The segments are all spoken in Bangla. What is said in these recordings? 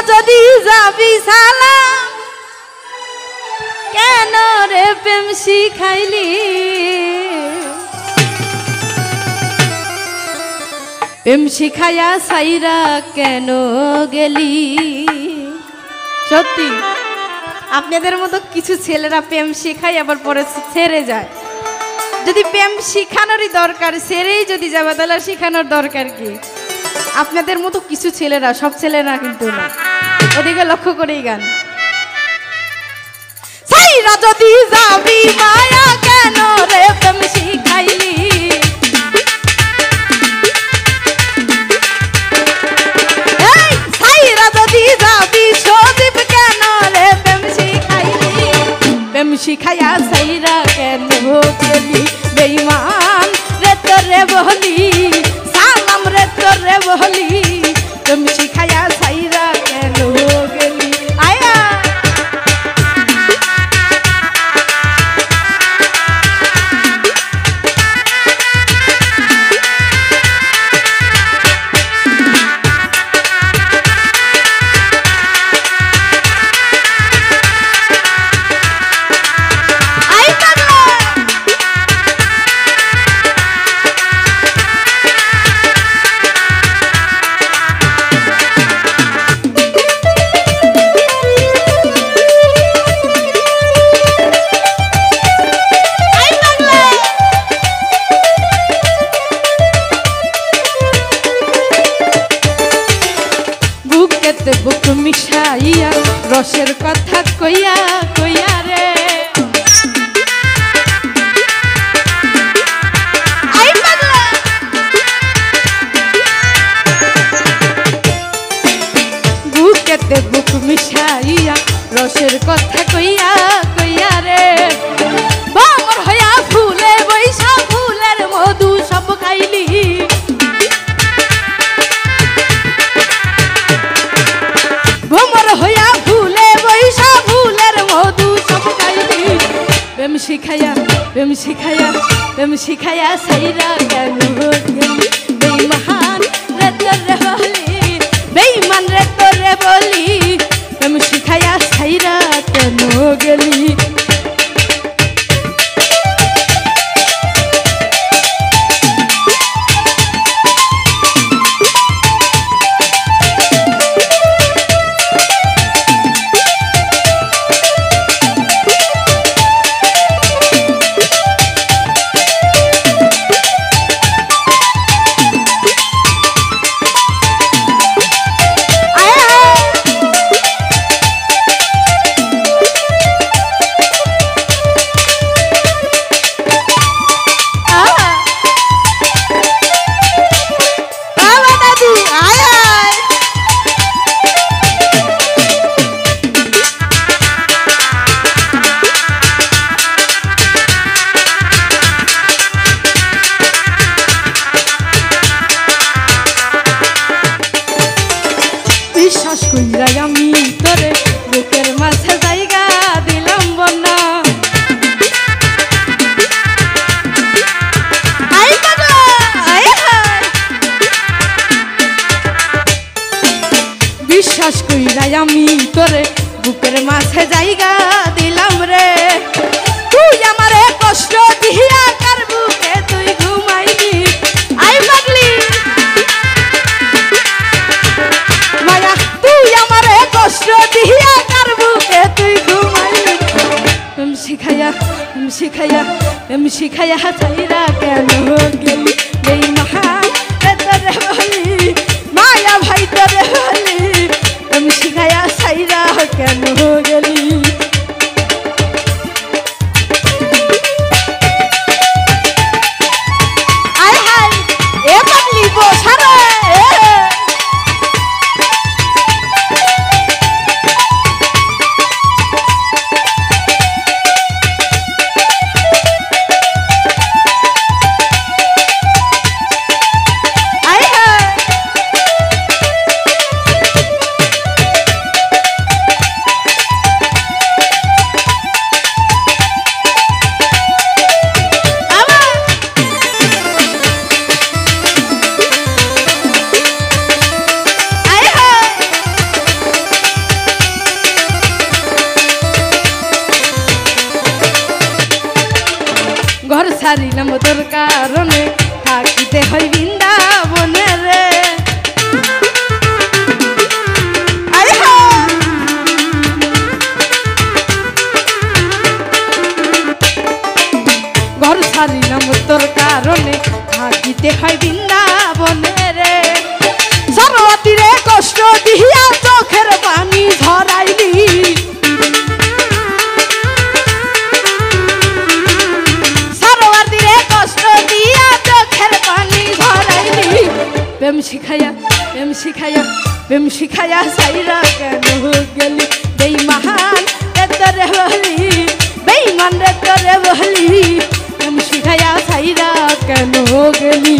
যদি যাবি সালাম কেন রে প্রেম শিখাইলি প্রেম শিখাইয়া সাইরা কেন গেলি সত্যি আপনাদের মতো কিছু ছেলেরা প্রেম শেখায় আবার পরে ছেড়ে যায় যদি প্রেম শিখানোরই দরকার ছেড়েই যদি যাবে তাহলে শিখানোর দরকার কি আপনাদের মতো কিছু ছেলেরা সব ছেলেরা কিন্তু না ওদিকে লক্ষ্য করেই গান সাইরা যদি যাবি মায়া কেন রে প্রেম শিখাইলি এই সাইরা যদি যাবি সজীব কেন রে প্রেম শিখাইলি প্রেম শিখাইয়া সাইরা কেন গেলি বেঈমান রে তোরে বলি সালাম রে তোরে বলি প্রেম শিখাইয়া সাইরা কেন গেলি আয়া বুক মিশাইয়া রসের কথা কইয়া কইয়া রে বুকেতে বুক মিশাইয়া রসের কথা কইয়া কইয়া রে ভ্রমর হইয়া ফুলে বৈশা ফুলের মধু সব খাইলি ভ্রমর হইয়া ফুলে বৈশা ফুলের মধু সব খাইলি প্রেম শিখাইয়া প্রেম শিখাইয়া প্রেম শিখাইয়া সাইরা কেন গেলি বেঈমান রে তোরে বলি বেঈমান রে তোরে বলি প্রেম শিখাইয়া সাইরা কেন গেলি বিশ্বাস কইরা আমি তোরে বুকের মাঝে জায়গা দিলাম বনা বিশ্বাস কইরা আমি তোরে বুকের মাঝে জায়গা দিলাম রে তুই আমারে কষ্ট দিয়া কার বুকে তুই ঘুমাইলি আই পাগলি মায়া তুই আমারে কষ্ট দিয়া কার বুকে তুই ঘুমাইলি প্রেম শিখাইয়া প্রেম শিখাইয়া প্রেম শিখাইয়া সাইরা কেন গেলি বেঈমান রে তোরে বলি মায়া ভাই তোরে বলি প্রেম শিখাইয়া সাইরা কেন গেলি আয় হায় এ পাগলি বোঝা রে থাকিতে হয় বৃন্দাবনে রে। সরোয়াতিরে কষ্ট দিয়া চোখের পানি ঝরাইলি, সরোয়াতিরে কষ্ট দিয়া চোখের পানি ঝরাইলি। প্রেম শিখাইয়া প্রেম শিখাইয়া প্রেম শিখাইয়া সাইরা কেন গেলি বেঈমান রে তোরে বলি, বেঈমান রে তোরে বলি, প্রেম শিখাইয়া সাইরা কেন গেলি।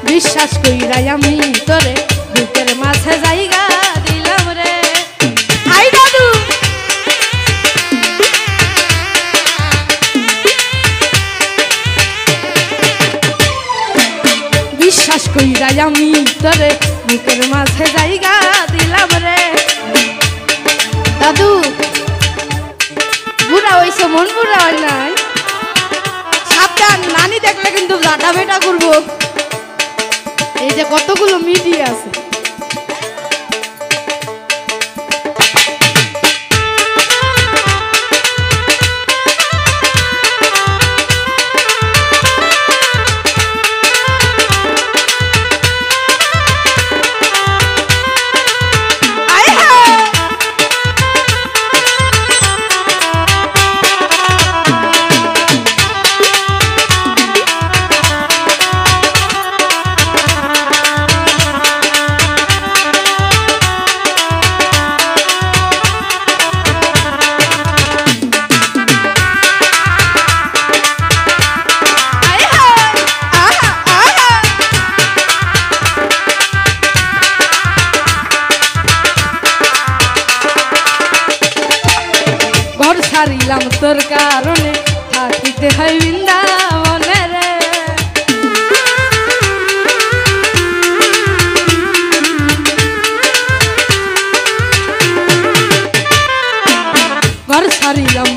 বিশ্বাস কইরাই আমি তোরে বুকের মাঝে জায়গা দিলাম রে। আই দাদু বিশ্বাস কইরাই আমি তোরে বুকের মাঝে জায়গা দিলাম রে। দাদু বুড়া হইছে, মন বুড়া হয় নাই, সাবধান, নানি দেখলে কিন্তু গাটা বেটা করবো। এই যে কতগুলো মিডিয়া আছে, ছাড়িলাম তোর কারণে থাকিতে হয় বৃন্দাবনে রে। ঘর ছাড়িলাম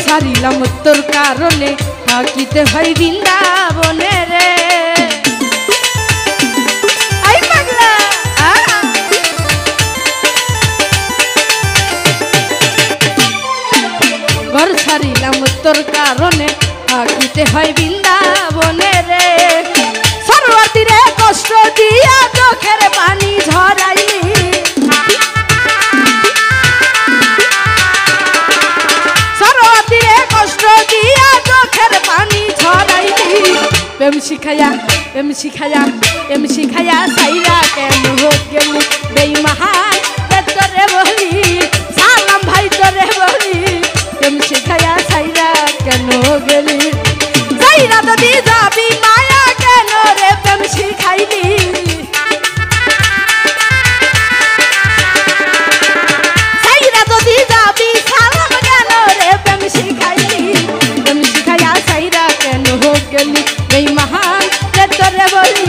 ছাড়িলাম তোর কারণে থাকিতে হয় বৃন্দাবনে রে। আই পাগলা ঘর ছাড়িলাম তোর কারণে থাকিতে হয় বৃন্দাবনে রে। সরোয়াতিরে কষ্ট দিয়া চোখের পানি ঝরাইলি, প্রেম শিখাইয়া প্রেম শিখাইয়া প্রেম শিখাইয়া সাইরা কেন গেলি বেঈমান রে তোরে বলি, সালাম ভাই তোরে বলি, প্রেম শিখাইয়া সাইরা কেন গেলি। সাইরা যদি যাবি মায়া কেন রে প্রেম শিখাইলি, সাইরা যদি যাবি সালাম কেন রে প্রেম শিখাইলি। প্রেম শিখাইয়া সাইরা কেন গেলি বেঈমান রে তোরে বলি,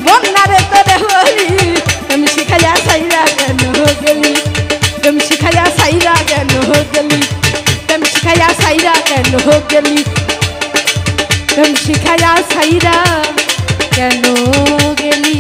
বন্যা রে তোরে বলি, প্রেম শিখাইয়া সাইরা কেন গেলি, প্রেম শিখাইয়া সাইরা কেন গেলি, প্রেম শিখাইয়া সাইরা কেন গেলি, প্রেম শিখাইয়া সাইরা কেন গেলি।